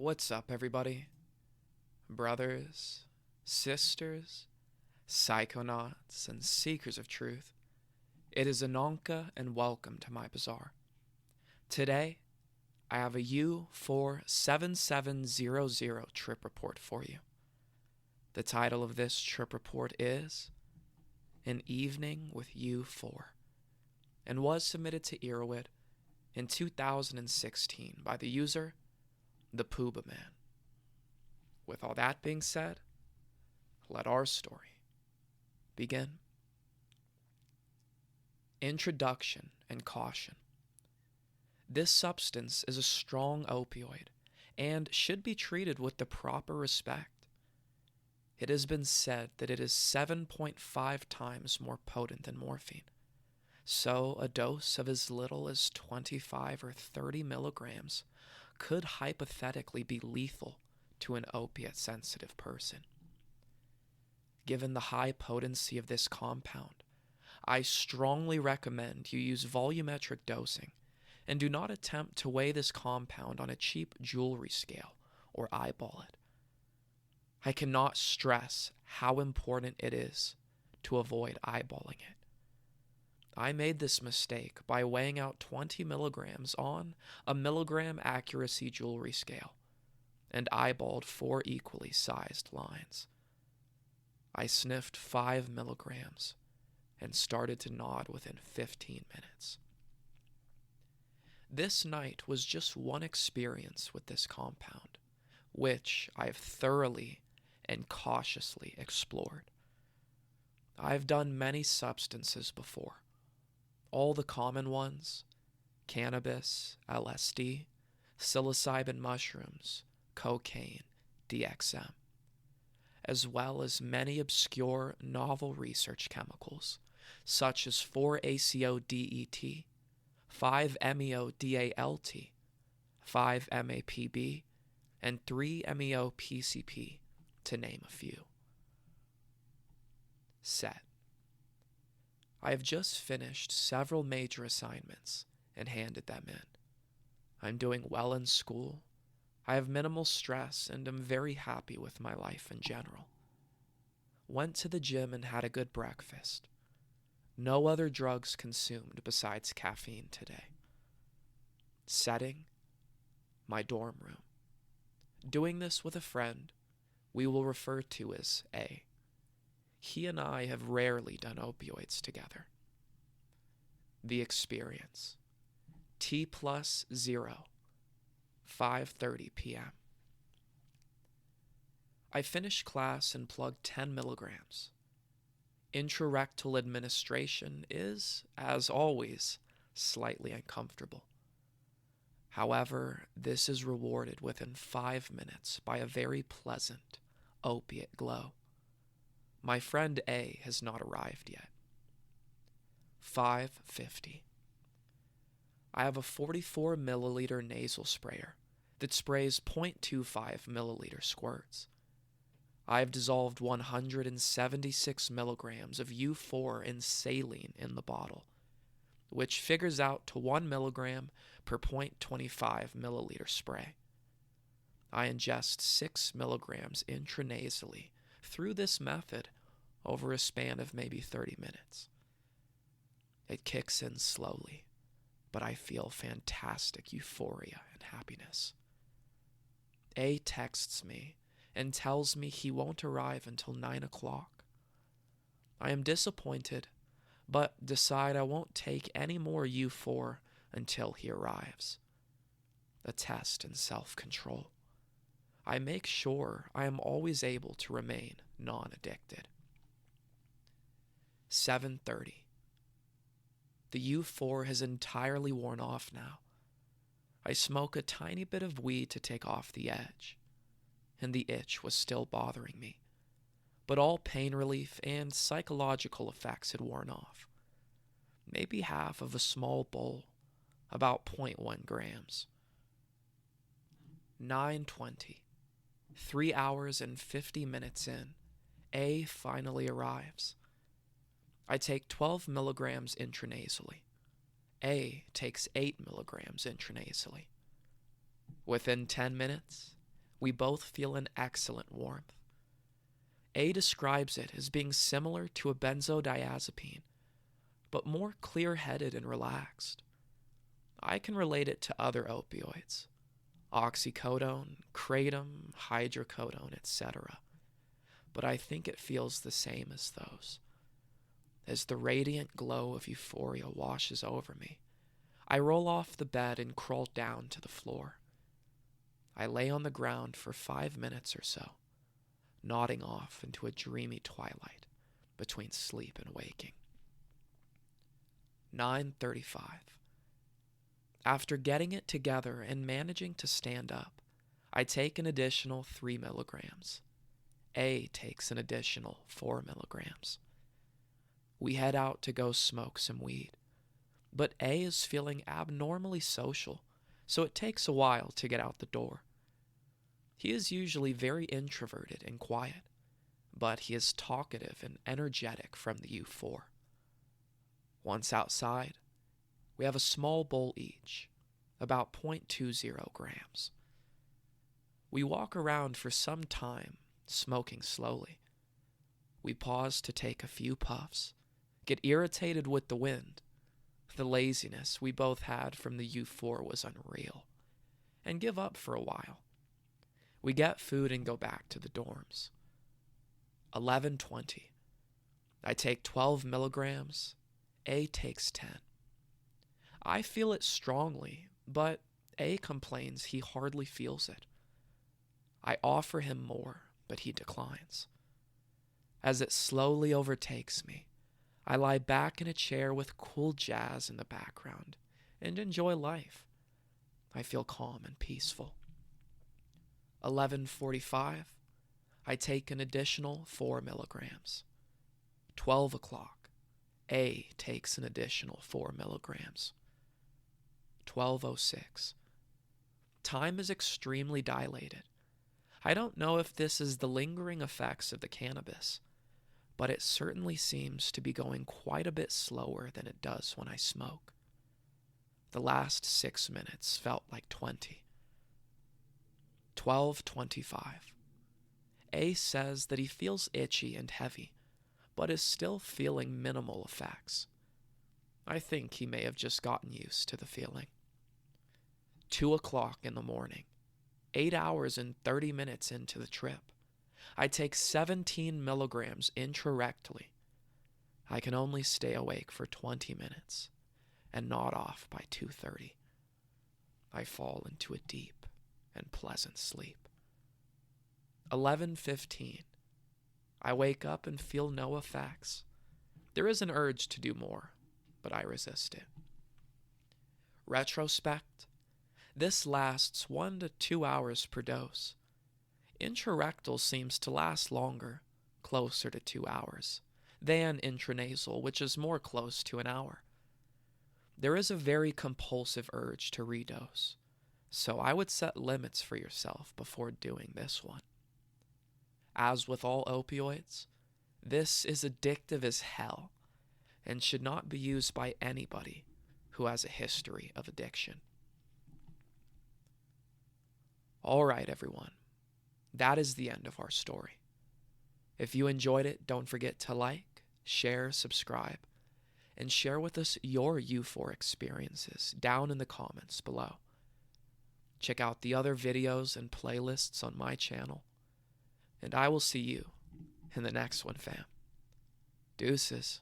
What's up, everybody? Brothers, sisters, psychonauts, and seekers of truth. It is Ananka, and welcome to my bazaar. Today, I have a U-47700 trip report for you. The title of this trip report is An Evening with U-4, and was submitted to Erowid in 2016 by the user The Pooba Man. With all that being said, let our story begin. Introduction and caution. This substance is a strong opioid and should be treated with the proper respect. It has been said that it is 7.5 times more potent than morphine, so a dose of as little as 25 or 30 milligrams could hypothetically be lethal to an opiate-sensitive person. Given the high potency of this compound, I strongly recommend you use volumetric dosing and do not attempt to weigh this compound on a cheap jewelry scale or eyeball it. I cannot stress how important it is to avoid eyeballing it. I made this mistake by weighing out 20 milligrams on a milligram accuracy jewelry scale and eyeballed 4 equally sized lines. I sniffed 5 milligrams and started to nod within 15 minutes. This night was just one experience with this compound, which I have thoroughly and cautiously explored. I have done many substances before, all the common ones: cannabis, LSD, psilocybin mushrooms, cocaine, DXM, as well as many obscure novel research chemicals, such as 4-ACO-DET, 5-MeO-DALT, 5-MAPB, and 3-MeO-PCP, to name a few. Set. I have just finished several major assignments and handed them in. I'm doing well in school. I have minimal stress and am very happy with my life in general. Went to the gym and had a good breakfast. No other drugs consumed besides caffeine today. Setting: my dorm room. Doing this with a friend we will refer to as A. He and I have rarely done opioids together. The experience: T+0, 5:30 p.m. I finished class and plugged 10 milligrams. Intrarectal administration is, as always, slightly uncomfortable. However, this is rewarded within 5 minutes by a very pleasant opiate glow. My friend A has not arrived yet. 5:50. I have a 44 milliliter nasal sprayer that sprays 0.25 milliliter squirts. I have dissolved 176 milligrams of U4 in saline in the bottle, which figures out to 1 milligram per 0.25 milliliter spray. I ingest 6 milligrams intranasally through this method over a span of maybe 30 minutes. It kicks in slowly, but I feel fantastic euphoria and happiness. A texts me and tells me he won't arrive until 9 o'clock. I am disappointed, but decide I won't take any more U4 until he arrives. A test in self-control. I make sure I am always able to remain non-addicted. 7:30. The U4 has entirely worn off now. I smoke a tiny bit of weed to take off the edge, and the itch was still bothering me, but all pain relief and psychological effects had worn off. Maybe half of a small bowl, about 0.1 grams. 9:20. 3 hours and 50 minutes in, A finally arrives. I take 12 milligrams intranasally. A takes 8 milligrams intranasally. Within 10 minutes, We both feel an excellent warmth. A describes it as being similar to a benzodiazepine, but more clear-headed and relaxed. I can relate it to other opioids, oxycodone, kratom, hydrocodone, etc., but I think it feels the same as those. As the radiant glow of euphoria washes over me, I roll off the bed and crawl down to the floor. I lay on the ground for 5 minutes or so, nodding off into a dreamy twilight between sleep and waking. 9:35. After getting it together and managing to stand up, I take an additional 3 milligrams. A takes an additional 4 milligrams. We head out to go smoke some weed, but A is feeling abnormally social, so it takes a while to get out the door. He is usually very introverted and quiet, but he is talkative and energetic from the U-4. Once outside, we have a small bowl each, about 0.20 grams. We walk around for some time, smoking slowly. We pause to take a few puffs, get irritated with the wind. The laziness we both had from the U-4 was unreal, and give up for a while. We get food and go back to the dorms. 11:20. I take 12 milligrams. A takes 10. I feel it strongly, but A complains he hardly feels it. I offer him more, but he declines. As it slowly overtakes me, I lie back in a chair with cool jazz in the background and enjoy life. I feel calm and peaceful. 11:45, I take an additional 4 milligrams. 12 o'clock, A takes an additional 4 milligrams. 12:06. Time is extremely dilated. I don't know if this is the lingering effects of the cannabis, but it certainly seems to be going quite a bit slower than it does when I smoke. The last 6 minutes felt like 20. 12:25. A says that he feels itchy and heavy, but is still feeling minimal effects. I think he may have just gotten used to the feeling. 2 o'clock in the morning, 8 hours and 30 minutes into the trip. I take 17 milligrams intrarectally. I can only stay awake for 20 minutes and nod off by 2:30. I fall into a deep and pleasant sleep. 11:15. I wake up and feel no effects. There is an urge to do more, but I resist it. Retrospect. This lasts 1 to 2 hours per dose. Intrarectal seems to last longer, closer to 2 hours, than intranasal, which is more close to an hour. There is a very compulsive urge to redose, so I would set limits for yourself before doing this one. As with all opioids, this is addictive as hell and should not be used by anybody who has a history of addiction. All right, everyone. That is the end of our story. If you enjoyed it, don't forget to like, share, subscribe, and share with us your U4 experiences down in the comments below. Check out the other videos and playlists on my channel, and I will see you in the next one, fam. Deuces.